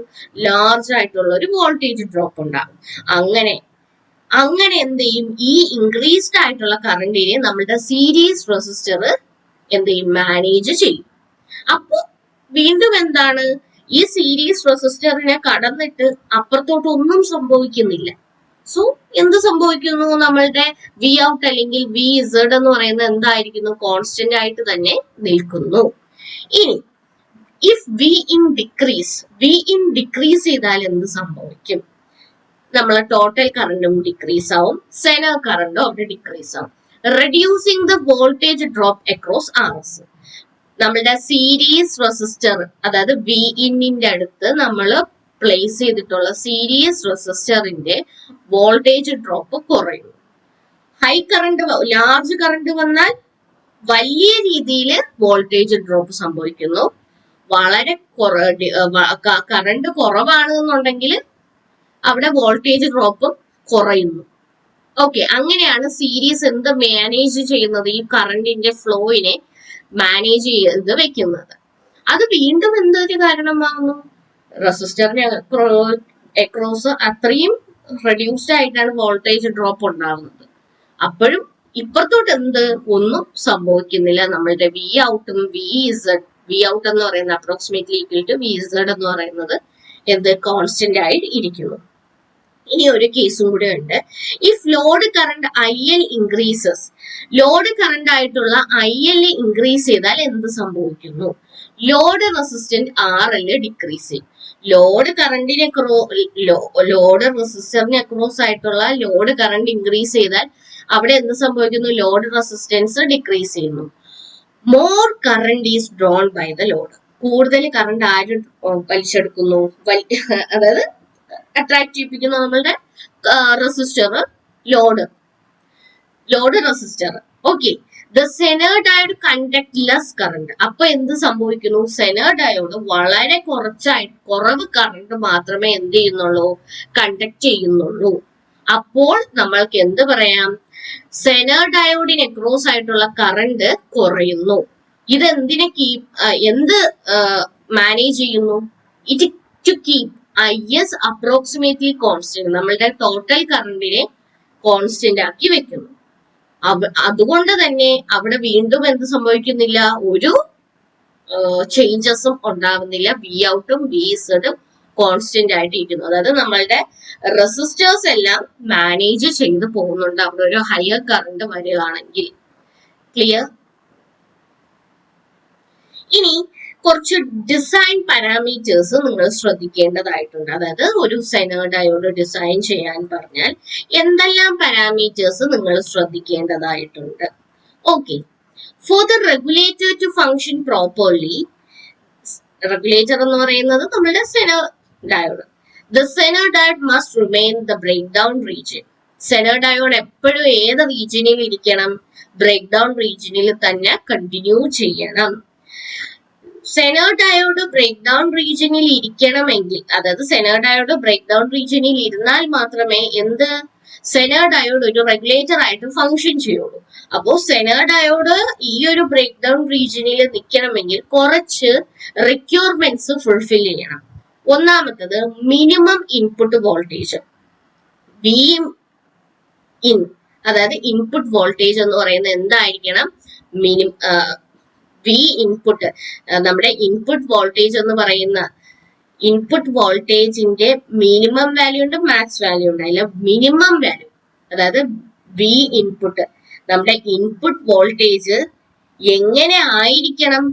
Speaker 1: ലാർജ് ആയിട്ടുള്ള ഒരു വോൾട്ടേജ് ഡ്രോപ്പ് ഉണ്ടാകും. അങ്ങനെ എന്ത് ചെയ്യും? ഈ ഇൻക്രീസ്ഡ് ആയിട്ടുള്ള കറണ്ടിനെ നമ്മുടെ സീരീസ് റെസിസ്റ്റർ എന്ത് ചെയ്യും? മാനേജ് ചെയ്യും. അപ്പൊ വീണ്ടും എന്താണ്? ഈ സീരീസ് റെസിസ്റ്ററിനെ കടന്നിട്ട് അപ്പുറത്തോട്ട് ഒന്നും സംഭവിക്കുന്നില്ല. സോ എന്ത് സംഭവിക്കുന്നു? നമ്മളുടെ വി ഔട്ട് അല്ലെങ്കിൽ വി ഇസഡ് എന്ന് പറയുന്നത് എന്തായിരിക്കുന്നു? കോൺസ്റ്റന്റ് ആയിട്ട് തന്നെ നിൽക്കുന്നു. ഇനി ഇഫ് വി ഇൻ ഡിക്രീസ് ചെയ്താൽ എന്ത് സംഭവിക്കും? നമ്മളെ ടോട്ടൽ കറണ്ടും ഡിക്രീസ് ആവും, സെനർ കറണ്ടും അവിടെ ഡിക്രീസ് ആവും. Reducing the voltage drop across R S. നമ്മളുടെ സീരീസ് റെസിസ്റ്റർ, അതായത് വി ഇന്നിന്റെ അടുത്ത് നമ്മൾ പ്ലേസ് ചെയ്തിട്ടുള്ള സീരീസ് റെസിസ്റ്ററിന്റെ വോൾട്ടേജ് ഡ്രോപ്പ് കുറയും. ഹൈ കറണ്ട്, ലാർജ് കറണ്ട് വന്നാൽ വലിയ രീതിയിൽ വോൾട്ടേജ് ഡ്രോപ്പ് സംഭവിക്കുന്നു. വളരെ കറണ്ട് കുറവാണെന്നുണ്ടെങ്കിൽ അവിടെ വോൾട്ടേജ് ഡ്രോപ്പ് കുറയുന്നു. ഓക്കെ, അങ്ങനെയാണ് സീരീസ് എന്ത് മാനേജ് ചെയ്യുന്നത്? ഈ കറണ്ടിന്റെ ഫ്ലോയിനെ മാനേജ് ചെയ്ത് വെക്കുന്നത്. അത് വീണ്ടും എന്തൊരു കാരണമാകുന്നു? റെസിസ്റ്ററിന് അക്രോസ് അത്രയും റെഡ്യൂസ്ഡ് ആയിട്ടാണ് വോൾട്ടേജ് ഡ്രോപ്പ് ഉണ്ടാകുന്നത്. അപ്പോഴും ഇപ്പുറത്തോട്ട് ഒന്നും സംഭവിക്കുന്നില്ല. നമ്മളുടെ വി ഔട്ടും വി ഔട്ട് എന്ന് പറയുന്നത് approximately equal to V Z എന്ന് പറയുന്നത് കോൺസ്റ്റന്റ് ആയിട്ട് ഇരിക്കുന്നു. ഇനി ഒരു കേസും കൂടെ ഉണ്ട്. If load current I L increases. Load current ആയിട്ടുള്ള ഐ എൽ ഇൻക്രീസ് ചെയ്താൽ എന്ത് സംഭവിക്കുന്നു? Load resistant R L decrease ചെയ്യും. ലോഡ് കറണ്ടിന് ലോഡ് റെസിസ്റ്ററിന് അക്രോസ് ആയിട്ടുള്ള ലോഡ് കറണ്ട് ഇൻക്രീസ് ചെയ്താൽ അവിടെ എന്ത് സംഭവിക്കുന്നു? ലോഡ് റെസിസ്റ്റൻസ് ഡിക്രീസ് ചെയ്യുന്നു. More current is drawn by the load. കൂടുതൽ കറണ്ട് ആര് വലിച്ചെടുക്കുന്നു? അതായത് അട്രാക്ട് ചെയ്യിപ്പിക്കുന്നു നമ്മളുടെ resistor, load resistor. Okay, the Zener diode conduct less current. അപ്പൊ എന്ത് സംഭവിക്കുന്നു? സെനർ ഡയോഡ് വളരെ കുറവ് കറണ്ട് മാത്രമേ എന്ത് ചെയ്യുന്നുള്ളൂ? കണ്ടക്ട് ചെയ്യുന്നുള്ളൂ. അപ്പോൾ നമ്മൾക്ക് എന്ത് പറയാം? സെനർ ഡയോഡിന് അക്രോസ് ആയിട്ടുള്ള കറണ്ട് കുറയുന്നു. ഇത് എന്ത് മാനേജ് ചെയ്യുന്നു? It to keep I S approximately constant. നമ്മളുടെ ടോട്ടൽ കറണ്ടിനെ കോൺസ്റ്റന്റ് ആക്കി വെക്കുന്നു. അതുകൊണ്ട് തന്നെ അവിടെ വീണ്ടും എന്ത് സംഭവിക്കുന്നില്ല, ഒരു ചേഞ്ചസും ഉണ്ടാവുന്നില്ല. വി ഔട്ടും വി ഇസഡും കോൺസ്റ്റന്റ് ആയിട്ട് ഇരിക്കുന്നു. അതായത് നമ്മളുടെ റെസിസ്റ്റേഴ്സ് എല്ലാം മാനേജ് ചെയ്ത് പോകുന്നുണ്ട് അവിടെ ഒരു ഹയർ കറണ്ട് വരികയാണെങ്കിൽ. ക്ലിയർ? ഇനി കുറച്ച് ഡിസൈൻ പാരാമീറ്റേഴ്സ് നിങ്ങൾ ശ്രദ്ധിക്കേണ്ടതായിട്ടുണ്ട്. അതായത് ഒരു സെനർ ഡയോഡ് ഡിസൈൻ ചെയ്യാൻ പറഞ്ഞാൽ എന്തെല്ലാം പാരാമീറ്റേഴ്സ് നിങ്ങൾ ശ്രദ്ധിക്കേണ്ടതായിട്ടുണ്ട്. Okay, for the regulator to function properly, regulator എന്ന് പറയുന്നത് നമ്മുടെ Zener diode. The Zener diode must remain the break down region. Zener diode എപ്പോഴും ഏത് റീജിയനിൽ ഇരിക്കണം? ബ്രേക്ക് ഡൗൺ റീജിയനിൽ തന്നെ കണ്ടിന്യൂ ചെയ്യണം. സെനർ ഡയോഡ് ബ്രേക്ക് ഡൗൺ റീജിയനിൽ ഇരിക്കണമെങ്കിൽ, അതായത് സെനർ ഡയോഡ് ബ്രേക്ക് ഡൗൺ റീജിയനിൽ ഇരുന്നാൽ മാത്രമേ എന്ത് സെനർ ഡയോഡ് ഒരു റെഗുലേറ്റർ ആയിട്ട് ഫങ്ഷൻ ചെയ്യുള്ളൂ. അപ്പോ സെനർ ഡയോഡ് ഈ ഒരു ബ്രേക്ക് ഡൗൺ റീജിയനിൽ നിൽക്കണമെങ്കിൽ കുറച്ച് റിക്വയർമെന്റ്സ് ഫുൾഫിൽ ചെയ്യണം. ഒന്നാമത്തത് minimum input voltage, V in, അതായത് ഇൻപുട്ട് വോൾട്ടേജ് എന്ന് പറയുന്നത് എന്തായിരിക്കണം? വി ഇൻപുട്ട്, നമ്മുടെ ഇൻപുട്ട് വോൾട്ടേജ് എന്ന് പറയുന്ന ഇൻപുട്ട് വോൾട്ടേജിന്റെ മിനിമം വാല്യൂ ഉണ്ട്, മാക്സ് വാല്യൂ ഉണ്ട്. അതിൽ മിനിമം വാല്യൂ, അതായത് വി ഇൻപുട്ട്, നമ്മുടെ ഇൻപുട്ട് വോൾട്ടേജ് എങ്ങനെ ആയിരിക്കണം?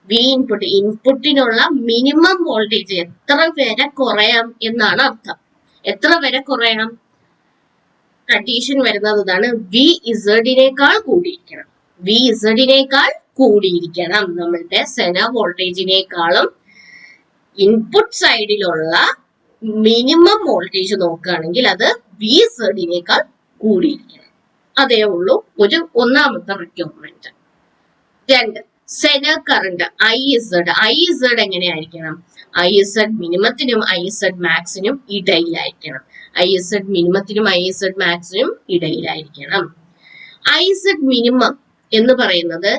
Speaker 1: വി ഇൻപുട്ട്, ഇൻപുട്ടിനുള്ള മിനിമം വോൾട്ടേജ് എത്ര വരെ കുറയാം എന്നാണ് അർത്ഥം. എത്ര വരെ കുറയണം? കണ്ടീഷൻ വരുന്നത് ഇതാണ്, വി ഇസഡിനേക്കാൾ കൂടിയിരിക്കണം. വി ഇസഡിനേക്കാൾ കൂടിയിരിക്കണം. നമ്മളുടെ സെനർ വോൾട്ടേജിനേക്കാളും ഇൻപുട്ട് സൈഡിലുള്ള മിനിമം വോൾട്ടേജ് നോക്കുകയാണെങ്കിൽ അത് വി ഇസഡിനേക്കാൾ കൂടിയിരിക്കണം. അതേ ഉള്ളൂ ഒരു ഒന്നാമത്തെ റിക്വയർമെന്റ്. രണ്ട്, Zener current I Z. I Z എങ്ങനെയായിരിക്കണം? ഐ ഇസഡ് മിനിമത്തിനും ഐ ഇസഡ് മാക്സിനും ഇടയിലായിരിക്കണം. ഐ ഇസഡ് മിനിമത്തിനും ഐ ഇസഡ് മാക്സിനും ഇടയിലായിരിക്കണം. ഐ ഇസഡ് മിനിമം എന്ന് പറയുന്നത്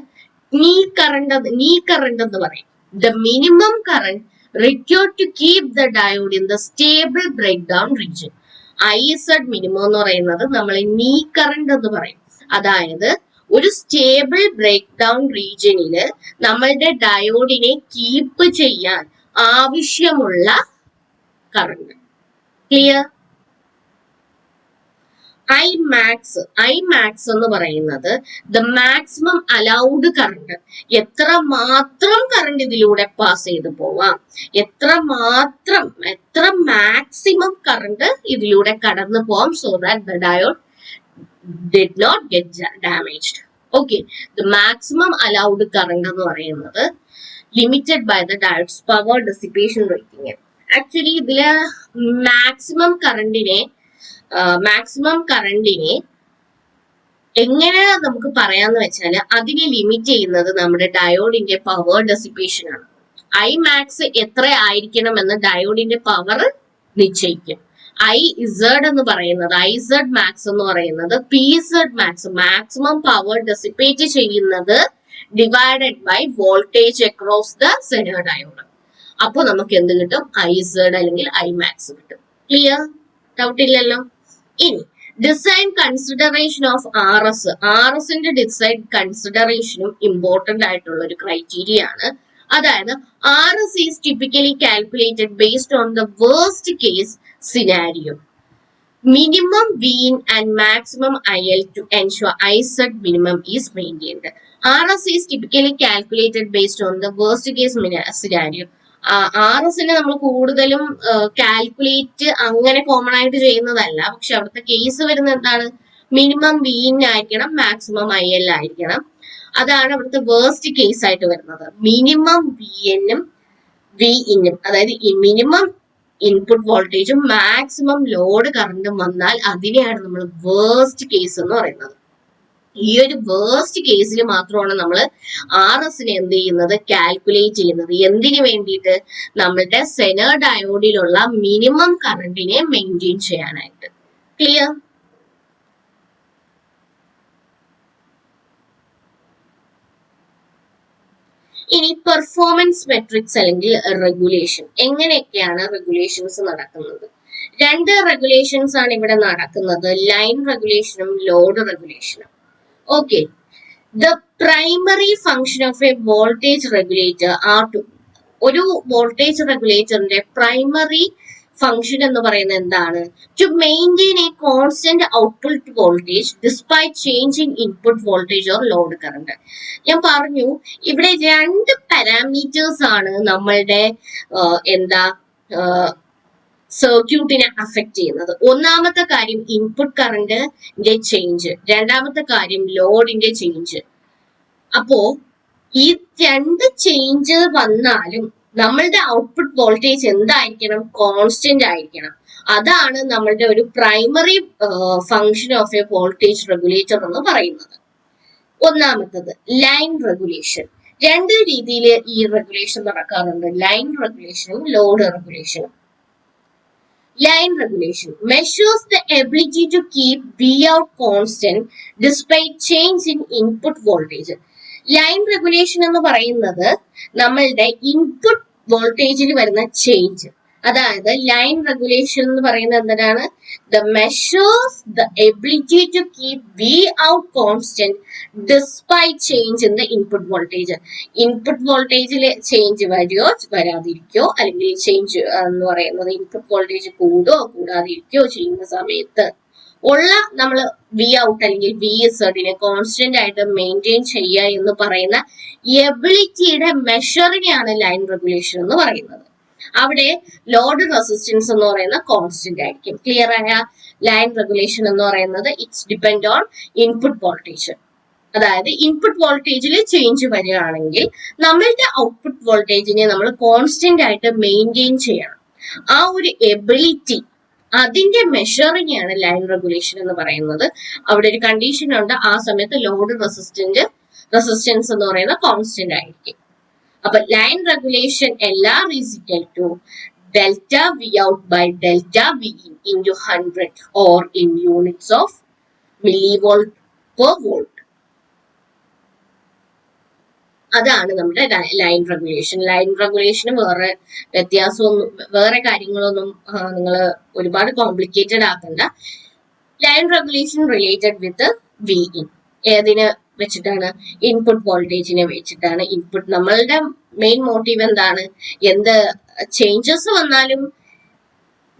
Speaker 1: നീ കറണ്ട് എന്ന് പറയും. The minimum current required to keep the diode in the stable breakdown region. IZ minimum എന്ന് പറയുന്നത് നമ്മൾ നീ കറണ്ട് എന്ന് പറയും. അതായത് ഒരു സ്റ്റേബിൾ ബ്രേക്ക് ഡൗൺ റീജിയനില് നമ്മളുടെ ഡയോഡിനെ കീപ്പ് ചെയ്യാൻ ആവശ്യമുള്ള കറണ്ട്. ക്ലിയർ? ഐ മാക്സ് എന്ന് പറയുന്നത് ദ മാക്സിമം അലൗഡ് കറണ്ട്, എത്ര മാത്രം കറണ്ട് ഇതിലൂടെ പാസ് ചെയ്ത് പോവാം, എത്ര മാക്സിമം കറണ്ട് ഇതിലൂടെ കടന്നു പോവാം, so that the diode did not get damaged. Okay, the maximum allowed current എന്ന് പറയുന്നത് limited by the diode's power dissipation rating. Actually ഇതില് മാക്സിമം കറണ്ടിനെ എങ്ങനെ നമുക്ക് പറയാന്ന് വെച്ചാൽ അതിനെ ലിമിറ്റ് ചെയ്യുന്നത് നമ്മുടെ ഡയോഡിന്റെ പവർ ഡെസിപ്പേഷൻ ആണ്. ഐ മാക്സ് എത്ര ആയിരിക്കണം എന്ന് ഡയോഡിന്റെ പവർ നിശ്ചയിക്കും. ഐ ഇസഡ് എന്ന് പറയുന്നത്, ഐസഡ് മാക്സ് എന്ന് പറയുന്നത് P Z max, maximum power dissipate ചെയ്യുന്നത് divided by voltage across the Zener diode. അപ്പൊ നമുക്ക് എന്ത് കിട്ടും? ഐസഡ് അല്ലെങ്കിൽ ഐ മാക്സ് കിട്ടും. ക്ലിയർ? ഡൗട്ട് ഇല്ലല്ലോ. ഇനി ഡിസൈൻ കൺസിഡറേഷൻ ഓഫ് ആർ എസിന്റെ ഡിസൈൻ കൺസിഡറേഷനും ഇമ്പോർട്ടന്റ് ആയിട്ടുള്ള ഒരു ക്രൈറ്റീരിയ ആണ്. അതായത് R S is typically calculated based on the worst case scenario, minimum V in and maximum IL to ensure IZ minimum is maintained. RS is typically calculated based on the worst case scenario. RSനെ നമ്മൾ കൂടുതലും calculate അങ്ങനെ common ആയിട്ട് ചെയ്യുന്നതല്ല. പക്ഷെ അവിടുത്തെ case വരുന്നത് എന്താണ്? Minimum വീൻ ആയിരിക്കണം, മാക്സിമം IL ആയിരിക്കണം. അതാണ് അവിടുത്തെ വേർസ്റ്റ് കേസ് ആയിട്ട് വരുന്നത്. മിനിമം VNും VIനും, അതായത് ഈ മിനിമം ഇൻപുട്ട് വോൾട്ടേജും മാക്സിമം ലോഡ് കറണ്ടും വന്നാൽ അതിനെയാണ് നമ്മൾ വേർസ്റ്റ് കേസ് എന്ന് പറയുന്നത്. ഈ ഒരു വേർസ്റ്റ് കേസിൽ മാത്രമാണ് നമ്മൾ RSനെ എന്ത് ചെയ്യുന്നത്? കാൽക്കുലേറ്റ് ചെയ്യുന്നത്. എന്തിനു വേണ്ടിയിട്ട്? നമ്മളുടെ സെനർ ഡയോഡിലുള്ള മിനിമം കറണ്ടിനെ മെയിൻറ്റെയിൻ ചെയ്യാനായിട്ട്. ക്ലിയർ? ഇനി പെർഫോമൻസ് മെട്രിക്സ് അല്ലെങ്കിൽ റെഗുലേഷൻ, എങ്ങനെയൊക്കെയാണ് റെഗുലേഷൻസ് നടക്കുന്നത്? രണ്ട് റെഗുലേഷൻസ് ആണ് ഇവിടെ നടക്കുന്നത്, ലൈൻ റെഗുലേഷനും ലോഡ് റെഗുലേഷനും. Okay, the primary function of a voltage regulator are to, ഒരു വോൾട്ടേജ് റെഗുലേറ്ററിന്റെ പ്രൈമറി ഫംഗ്ഷൻ എന്ന് പറയുന്നത് എന്താണ്? To maintain a constant output voltage despite change in input voltage or load current. ഞാൻ പറഞ്ഞു ഇവിടെ രണ്ട് പാരാമീറ്റേഴ്സ് ആണ് നമ്മളുടെ എന്താ സർക്യൂട്ടിനെ അഫക്റ്റ് ചെയ്യുന്നത്. ഒന്നാമത്തെ കാര്യം ഇൻപുട്ട് കറണ്ടിന്റെ ചേഞ്ച്, രണ്ടാമത്തെ കാര്യം ലോഡിന്റെ ചേഞ്ച്. അപ്പോ ഈ രണ്ട് ചേഞ്ച് വന്നാലും നമ്മളുടെ ഔട്ട്പുട്ട് വോൾട്ടേജ് എന്തായിരിക്കണം? കോൺസ്റ്റന്റ് ആയിരിക്കണം. അതാണ് നമ്മളുടെ ഒരു primary function of a voltage regulator എന്ന് പറയുന്നത്. ഒന്നാമത്തത് ലൈൻ റെഗുലേഷൻ. രണ്ട് രീതിയിൽ ഈ റെഗുലേഷൻ നടക്കാറുണ്ട്, ലൈൻ റെഗുലേഷനും ലോഡ് റെഗുലേഷനും. Line regulation measures the ability to keep Vout constant despite change in input voltage. Line regulation എന്ന് പറയുന്നത് നമ്മളുടെ ഇൻപുട്ട് വോൾട്ടേജിൽ വരുന്ന ചേഞ്ച്. അതായത് ലൈൻ റെഗുലേഷൻ എന്ന് പറയുന്നത് എന്താണ്? The measures the ability to keep V out constant despite change in the input voltage. Input വോൾട്ടേജിൽ ചേഞ്ച് വരുമോ വരാതിരിക്കോ, അല്ലെങ്കിൽ ചേഞ്ച് എന്ന് പറയുന്നത് ഇൻപുട്ട് വോൾട്ടേജ് കൂടുകയോ കൂടാതിരിക്കോ ചെയ്യുന്ന സമയത്ത് ഉള്ള നമ്മൾ വി ഔട്ട് അല്ലെങ്കിൽ വി ഇസഡിനെ കോൺസ്റ്റന്റ് ആയിട്ട് മെയിൻറ്റെയിൻ ചെയ്യുക എന്ന് പറയുന്ന എബിലിറ്റിയുടെ മെഷറിനെയാണ് ലൈൻ റെഗുലേഷൻ എന്ന് പറയുന്നത്. അവിടെ ലോഡ് റെസിസ്റ്റൻസ് എന്ന് പറയുന്ന കോൺസ്റ്റന്റ് ആയിരിക്കും. ക്ലിയർ ആയ? ലൈൻ റെഗുലേഷൻ എന്ന് പറയുന്നത് it's depend on input voltage. അതായത് ഇൻപുട്ട് വോൾട്ടേജിൽ ചേഞ്ച് വരികയാണെങ്കിൽ നമ്മളുടെ ഔട്ട്പുട്ട് വോൾട്ടേജിനെ നമ്മൾ കോൺസ്റ്റന്റ് ആയിട്ട് മെയിൻറ്റെയിൻ ചെയ്യണം. ആ ഒരു എബിലിറ്റി, അതിന്റെ മെഷറിനെയാണ് ലൈൻ റെഗുലേഷൻ എന്ന് പറയുന്നത്. അവിടെ ഒരു കണ്ടീഷൻ ഉണ്ട്, ആ സമയത്ത് ലോഡ് റെസിസ്റ്റൻസ് എന്ന് പറയുന്ന കോൺസ്റ്റന്റ് ആയിരിക്കും. അപ്പൊ line regulation LR is equal to delta V out by delta V in into 100 or in units of millivolt per volt. അതാണ് നമ്മുടെ ലൈൻ റെഗുലേഷൻ. ലൈൻ റെഗുലേഷന് വേറെ വ്യത്യാസമൊന്നും, വേറെ കാര്യങ്ങളൊന്നും നിങ്ങൾ ഒരുപാട് കോംപ്ലിക്കേറ്റഡ് ആക്കണ്ട. Line regulation related with V in. ഏതിന് വെച്ചിട്ടാണ്? ഇൻപുട്ട് വോൾട്ടേജിനെ വെച്ചിട്ടാണ്. ഇൻപുട്ട്, നമ്മളുടെ മെയിൻ മോട്ടീവ് എന്താണ്? എന്ത് ചേഞ്ചസ് വന്നാലും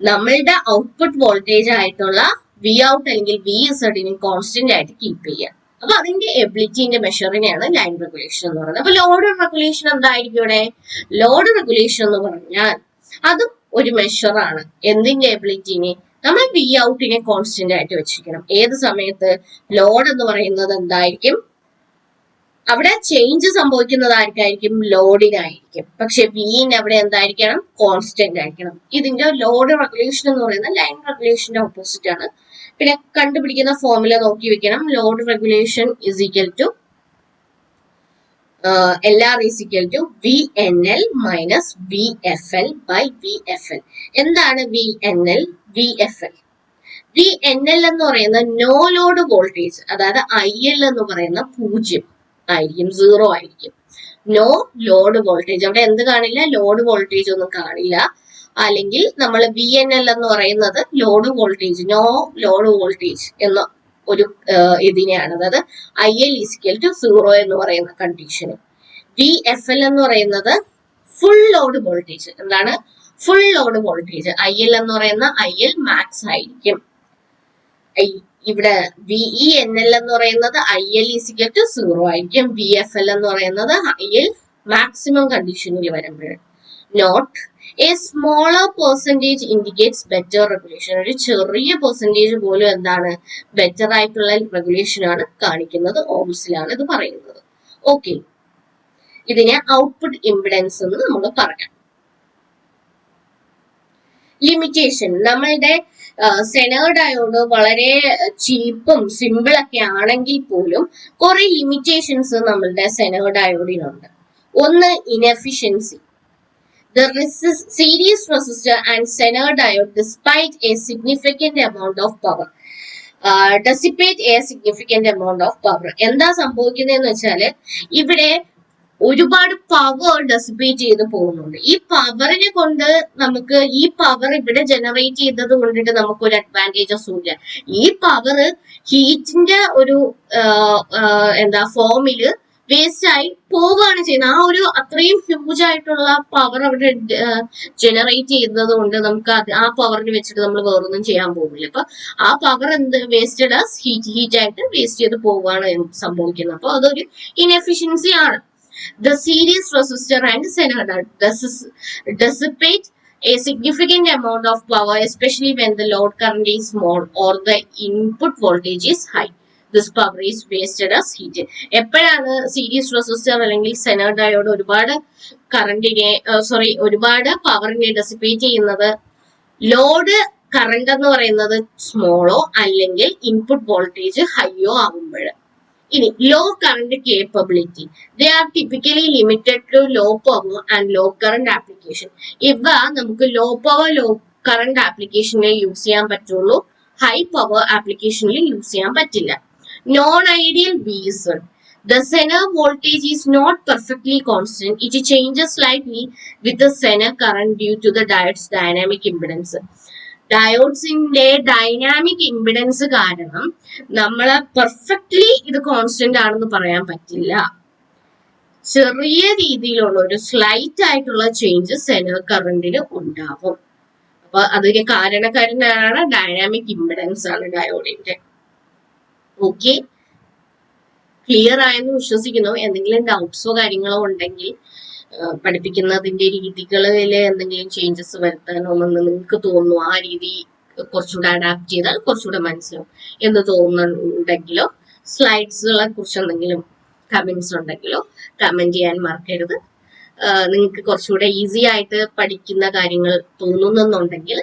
Speaker 1: നമ്മളുടെ ഔട്ട്പുട്ട് വോൾട്ടേജ് ആയിട്ടുള്ള വി ഔട്ട് അല്ലെങ്കിൽ വി ഇസഡിനെ കോൺസ്റ്റന്റ് ആയിട്ട് കീപ്പ് ചെയ്യുക. അപ്പൊ അതിന്റെ എബിലിറ്റിന്റെ മെഷറിനെയാണ് ലൈൻ റെഗുലേഷൻ എന്ന് പറയുന്നത്. അപ്പൊ ലോഡ് റെഗുലേഷൻ എന്തായിരിക്കും ഇവിടെ? ലോഡ് റെഗുലേഷൻ എന്ന് പറഞ്ഞാൽ അതും ഒരു മെഷറാണ്. എന്തിന്റെ എബിലിറ്റിനെ? നമ്മൾ വി ഔട്ടിനെ കോൺസ്റ്റന്റ് ആയിട്ട് വെച്ചിരിക്കണം. ഏത് സമയത്ത്? ലോഡ് എന്ന് പറയുന്നത് എന്തായിരിക്കും? അവിടെ ചേഞ്ച് സംഭവിക്കുന്നത് ആർക്കായിരിക്കും? ലോഡിനായിരിക്കും. പക്ഷെ വിൻ അവിടെ എന്തായിരിക്കണം? കോൺസ്റ്റന്റ് ആയിരിക്കണം. ഇതിന്റെ ലോഡ് റെഗുലേഷൻ എന്ന് പറയുന്നത് ലൈൻ റെഗുലേഷന്റെ ഓപ്പോസിറ്റ് ആണ്. പിന്നെ കണ്ടുപിടിക്കുന്ന ഫോർമുല നോക്കി വെക്കണം. Load regulation is equal to LR is equal to VNL minus VFL by VFL. എന്താണ് VNL? VFL. VNL എന്ന് പറയുന്നത് നോ ലോഡ് വോൾട്ടേജ്, അതായത് IL എന്ന് പറയുന്ന 0 ആയിരിക്കും, 0 ആയിരിക്കും. നോ ലോഡ് വോൾട്ടേജ്, അവിടെ എന്ത് കാണില്ല? ലോഡ് വോൾട്ടേജ് ഒന്നും കാണില്ല. അല്ലെങ്കിൽ നമ്മൾ VNL എന്ന് പറയുന്നത് load voltage, no load voltage എന്ന ഒരു ഇതിനെയാണ്. അതായത് IL is equal to 0 എന്ന് പറയുന്ന കണ്ടീഷന്. VFL എന്ന് പറയുന്നത് ഫുൾ ലോഡ് വോൾട്ടേജ്. എന്താണ്? Full load voltage. IL എന്ന് പറയുന്ന IL മാക്സ് ആയിരിക്കും. ഇവിടെ VENL എന്ന് പറയുന്നത് IL is equal to 0 ആയിരിക്കും. VFL എന്ന് പറയുന്നത് IL മാക്സിമം കണ്ടീഷനിൽ വരുമ്പോൾ. Note a smaller percentage indicates better regulation. ഒരു ചെറിയ പെർസെൻറ്റേജ് പോലും എന്താണ്? ബെറ്റർ ആയിട്ടുള്ള റെഗുലേഷൻ ആണ് കാണിക്കുന്നത്. ഓംസിലാണ് ഇത് പറയുന്നത്. ഓക്കെ, ഇതിനെ ഔട്ട്പുട്ട് ഇംപിഡൻസ് എന്ന് നമ്മൾ പറയാം. ലിമിറ്റേഷൻ, നമ്മളുടെ സെനർ ഡയോഡ് വളരെ ചീപ്പും സിമ്പിൾ ഒക്കെ ആണെങ്കിൽ പോലും കുറെ ലിമിറ്റേഷൻസ് നമ്മളുടെ സെനർ ഡയോഡിനുണ്ട്. ഒന്ന്, inefficiency. The series resistor and Zener diode despite a significant amount of power dissipate a significant amount of power. എന്താ സംഭവിക്കുന്നതെന്ന് വെച്ചാല് ഇവിടെ ഒരുപാട് പവർ ഡെസിപ്പേറ്റ് ചെയ്ത് പോകുന്നുണ്ട്. ഈ പവറിനെ കൊണ്ട് നമുക്ക് ഈ പവർ ഇവിടെ ജനറേറ്റ് ചെയ്തത് കൊണ്ടിട്ട് നമുക്ക് ഒരു അഡ്വാൻറ്റേജസ് ഇല്ല. ഈ പവർ ഹീറ്റിന്റെ ഒരു ഫോമില് വേസ്റ്റ് ആയി പോവുകയാണ് ചെയ്യുന്നത്. ആ ഒരു അത്രയും ഹ്യൂജ് ആയിട്ടുള്ള പവർ അവിടെ ജനറേറ്റ് ചെയ്യുന്നത് കൊണ്ട് നമുക്ക് ആ പവറിന് വെച്ചിട്ട് നമ്മൾ വേറൊന്നും ചെയ്യാൻ പോകുന്നില്ല. അപ്പൊ ആ പവർ വേസ്റ്റഡ് ഹീറ്റ് ആയിട്ട് വേസ്റ്റ് ചെയ്ത് പോവുകയാണ് സംഭവിക്കുന്നത്. അപ്പൊ അതൊരു ഇൻഎഫിഷ്യൻസി ആണ്. The series resistor and Zener dissipate a significant amount of power, especially when the load current is small or the input voltage is high. This power is wasted as heat. എപ്പോഴാണ് series resistor അല്ലെങ്കിൽ Zener diode ഒരുപാട് ഒരുപാട് പവറിനെ dissipate ചെയ്യുന്നത്? Load current എന്ന് പറയുന്നത് സ്മോളോ അല്ലെങ്കിൽ input voltage ഹൈയോ ആകുമ്പോൾ. ഇനി low current capability, they are typically limited to low power and low current application. ഇവ നമുക്ക് ലോ പവർ ലോ കറണ്ട് ആപ്ലിക്കേഷനിൽ യൂസ് ചെയ്യാൻ പറ്റുള്ളൂ, ഹൈ പവർ ആപ്ലിക്കേഷനിൽ യൂസ് ചെയ്യാൻ പറ്റില്ല. Non ideal bees, the Zener voltage is not perfectly constant. It changes slightly with the Zener current due to the diode's dynamic impedance. ഡയോഡ്സിന്റെ dynamic impedance കാരണം നമ്മളെ perfectly ഇത് കോൺസ്റ്റന്റ് ആണെന്ന് പറയാൻ പറ്റില്ല. ചെറിയ രീതിയിലുള്ള ഒരു സ്ലൈറ്റ് ആയിട്ടുള്ള ചേഞ്ചസ് സെനർ കറണ്ടിൽ ഉണ്ടാവും. അപ്പൊ അതിന് കാരണക്കാരനാണ് ഡൈനാമിക് ഇമ്പിഡൻസ് ആണ് ഡയോഡിന്റെ. ഓക്കെ, ക്ലിയർ ആയെന്ന് വിശ്വസിക്കുന്നു. എന്തെങ്കിലും ഡൗട്ട്സോ കാര്യങ്ങളോ ഉണ്ടെങ്കിൽ പഠിപ്പിക്കുന്നതിന്റെ രീതികളിൽ എന്തെങ്കിലും ചേഞ്ചസ് വരുത്താനോ എന്ന് നിങ്ങൾക്ക് തോന്നുന്നു, ആ രീതി കുറച്ചുകൂടെ അഡാപ്റ്റ് ചെയ്താൽ കുറച്ചുകൂടെ മനസ്സിലാവും എന്ന് തോന്നുന്നുണ്ടെങ്കിലോ, സ്ലൈഡ്സുകളെ കുറിച്ച് എന്തെങ്കിലും കമന്റ്സ് ഉണ്ടെങ്കിലോ കമന്റ് ചെയ്യാൻ മറക്കരുത്. നിങ്ങൾക്ക് കുറച്ചുകൂടെ ഈസി ആയിട്ട് പഠിക്കുന്ന കാര്യങ്ങൾ തോന്നുന്നുണ്ടെങ്കിൽ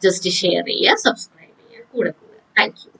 Speaker 1: ജസ്റ്റ് ഷെയർ ചെയ്യുക, സബ്സ്ക്രൈബ് ചെയ്യുക, കൂടെ താങ്ക് യു.